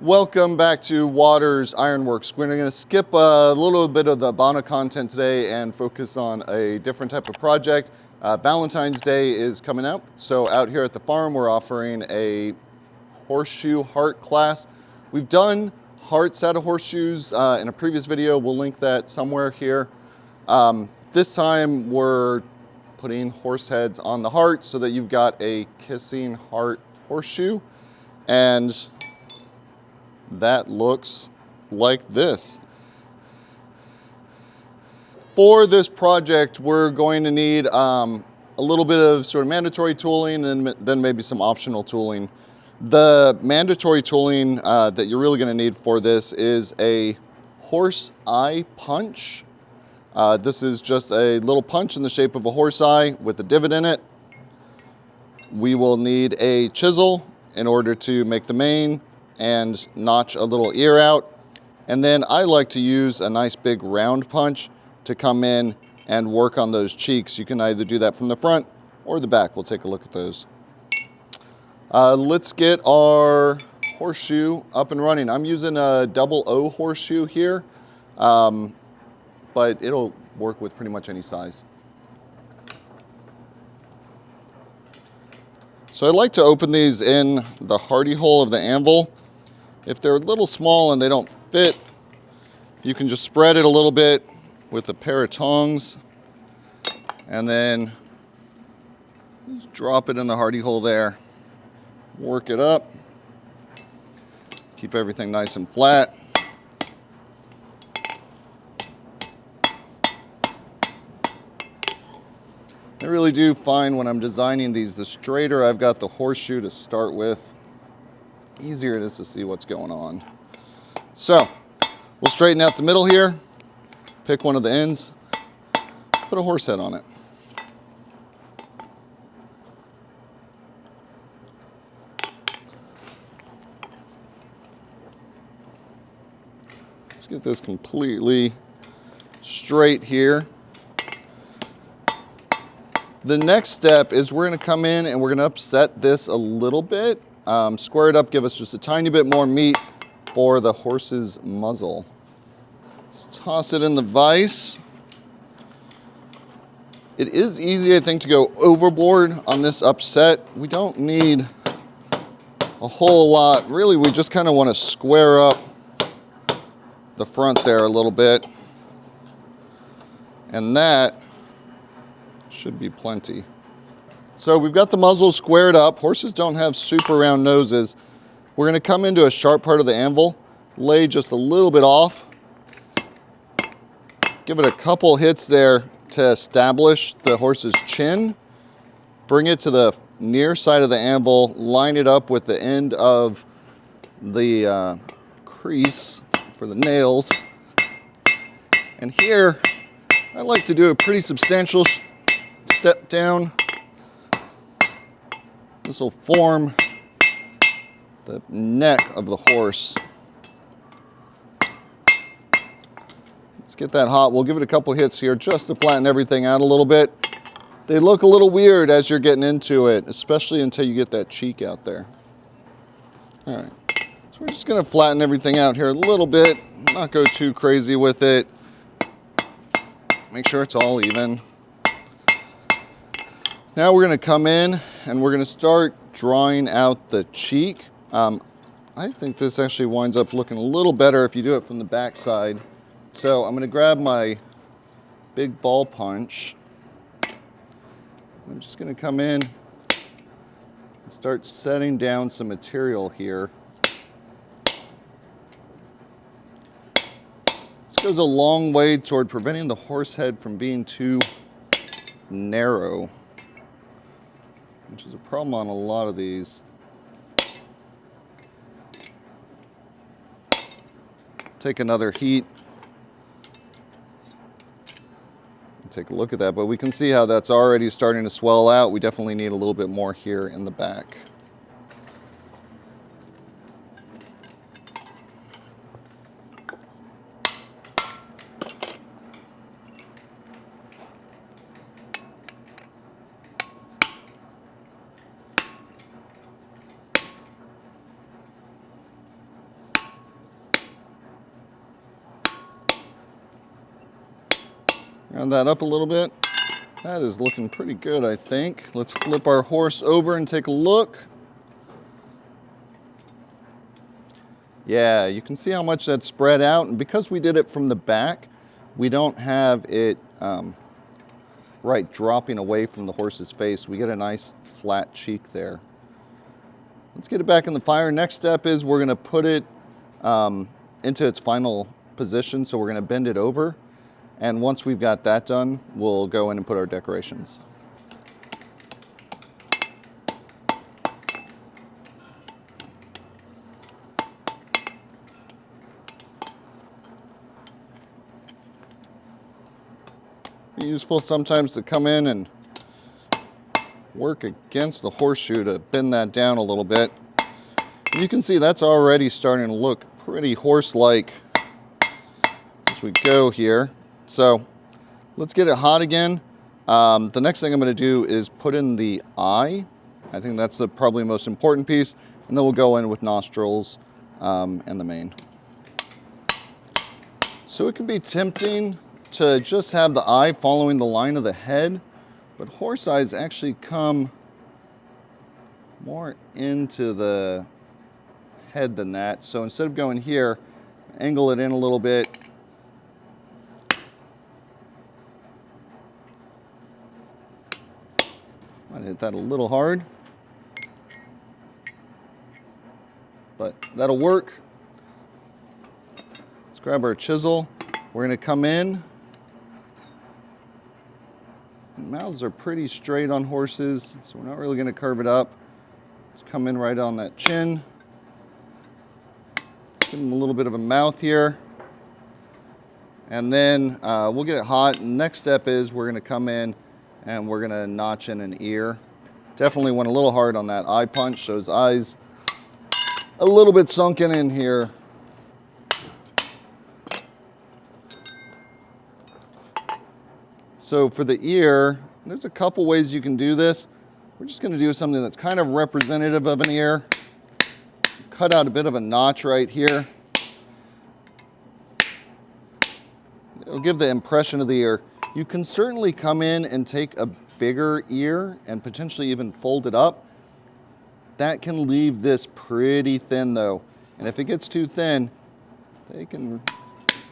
Welcome back to Waters Ironworks. We're going to skip a little bit of the Bono content today and focus on a different type of project. Valentine's Day is coming up, so out here at the farm we're offering a horseshoe heart class. We've done hearts out of horseshoes in a previous video. We'll link that somewhere here. This time we're putting horse heads on the heart so that you've got a kissing heart horseshoe, and that looks like this. For this project, we're going to need a little bit of sort of mandatory tooling and then maybe some optional tooling. The mandatory tooling that you're really going to need for this is a horse eye punch. This is just a little punch in the shape of a horse eye with a divot in it. We will need a chisel in order to make the mane and notch a little ear out. And then I like to use a nice big round punch to come in and work on those cheeks. You can either do that from the front or the back. We'll take a look at those. Let's get our horseshoe up and running. I'm using a 00 horseshoe here, but it'll work with pretty much any size. So I like to open these in the hardy hole of the anvil. If they're a little small and they don't fit, you can just spread it a little bit with a pair of tongs and then just drop it in the hardy hole there. Work it up. Keep everything nice and flat. I really do find when I'm designing these, the straighter I've got the horseshoe to start with, easier it is to see what's going on. So we'll straighten out the middle here, pick one of the ends, put a horse head on it. Let's get this completely straight here. The next step is we're going to come in and we're going to upset this a little bit. Square it up, give us just a tiny bit more meat for the horse's muzzle. Let's toss it in the vise. It is easy, I think, to go overboard on this upset. We don't need a whole lot. Really, we just kind of want to square up the front there a little bit. And that should be plenty. So we've got the muzzle squared up. Horses don't have super round noses. We're going to come into a sharp part of the anvil, lay just a little bit off, give it a couple hits there to establish the horse's chin, bring it to the near side of the anvil, line it up with the end of the crease for the nails. And here, I like to do a pretty substantial step down. This will form the neck of the horse. Let's get that hot. We'll give it a couple hits here just to flatten everything out a little bit. They look a little weird as you're getting into it, especially until you get that cheek out there. All right, so we're just gonna flatten everything out here a little bit, not go too crazy with it. Make sure it's all even. Now we're going to come in and we're going to start drawing out the cheek. I think this actually winds up looking a little better if you do it from the back side. So I'm going to grab my big ball punch. I'm just going to come in and start setting down some material here. This goes a long way toward preventing the horse head from being too narrow, which is a problem on a lot of these. Take another heat. Take a look at that, but we can see how that's already starting to swell out. We definitely need a little bit more here in the back. Round that up a little bit. That is looking pretty good, I think. Let's flip our horse over and take a look. Yeah, you can see how much that's spread out, and because we did it from the back, we don't have it right dropping away from the horse's face. We get a nice flat cheek there. Let's get it back in the fire. Next step is we're gonna put it into its final position, so we're gonna bend it over. And once we've got that done, we'll go in and put our decorations. It's useful sometimes to come in and work against the horseshoe to bend that down a little bit. You can see that's already starting to look pretty horse-like as we go here. So let's get it hot again. The next thing I'm going to do is put in the eye. I think that's the probably most important piece. And then we'll go in with nostrils and the mane. So it can be tempting to just have the eye following the line of the head, but horse eyes actually come more into the head than that. So instead of going here, angle it in a little bit. Might hit that a little hard, but that'll work. Let's grab our chisel. We're gonna come in. Mouths are pretty straight on horses, so we're not really gonna curve it up. Just come in right on that chin. Give them a little bit of a mouth here. And then we'll get it hot. Next step is we're gonna come in and we're gonna notch in an ear. Definitely went a little hard on that eye punch, so his eyes a little bit sunken in here. So for the ear, there's a couple ways you can do this. We're just gonna do something that's kind of representative of an ear. Cut out a bit of a notch right here. It'll give the impression of the ear. You can certainly come in and take a bigger ear and potentially even fold it up. That can leave this pretty thin though. And if it gets too thin, they can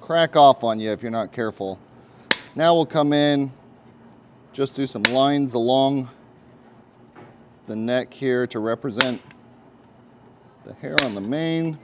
crack off on you if you're not careful. Now we'll come in, just do some lines along the neck here to represent the hair on the mane.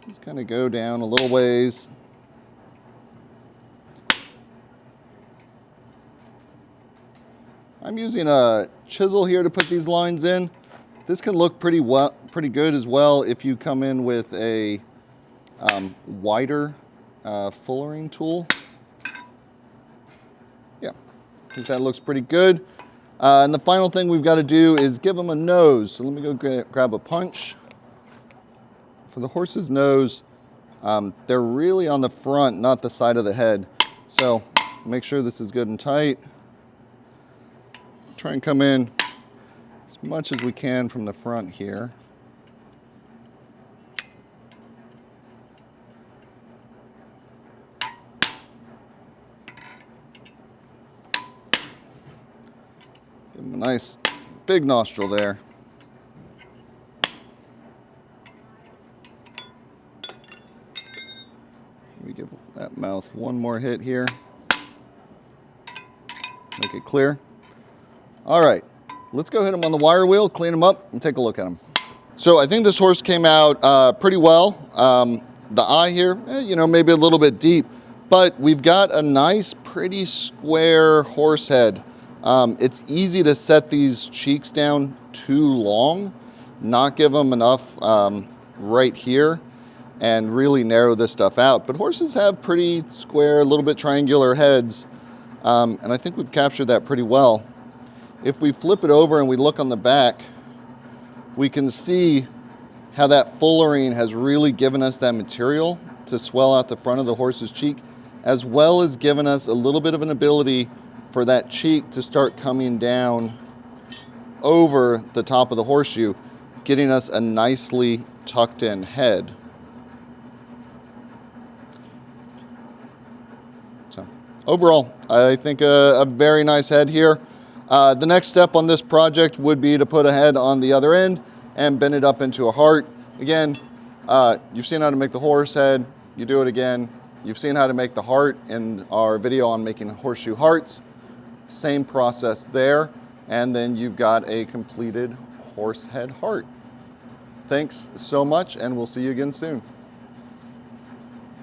Just kind of go down a little ways. I'm using a chisel here to put these lines in. This can look pretty good as well if you come in with a wider fullering tool. Yeah, I think that looks pretty good. And the final thing we've got to do is give them a nose. So let me go grab a punch. For the horse's nose, they're really on the front, not the side of the head. So make sure this is good and tight. Try and come in as much as we can from the front here. Give him a nice big nostril there. Let me give that mouth one more hit here. Make it clear. All right, let's go hit him on the wire wheel, clean him up, and take a look at him. So I think this horse came out pretty well. The eye here, you know, maybe a little bit deep, but we've got a nice, pretty square horse head. It's easy to set these cheeks down too long, not give them enough right here, and really narrow this stuff out. But horses have pretty square, a little bit triangular heads, and I think we've captured that pretty well. If we flip it over and we look on the back, we can see how that fullering has really given us that material to swell out the front of the horse's cheek, as well as given us a little bit of an ability for that cheek to start coming down over the top of the horseshoe, getting us a nicely tucked in head. overall, I think a very nice head here. The next step on this project would be to put a head on the other end and bend it up into a heart. Again, you've seen how to make the horse head, you do it again. You've seen how to make the heart in our video on making horseshoe hearts. Same process there, and then you've got a completed horse head heart. Thanks so much, and we'll see you again soon.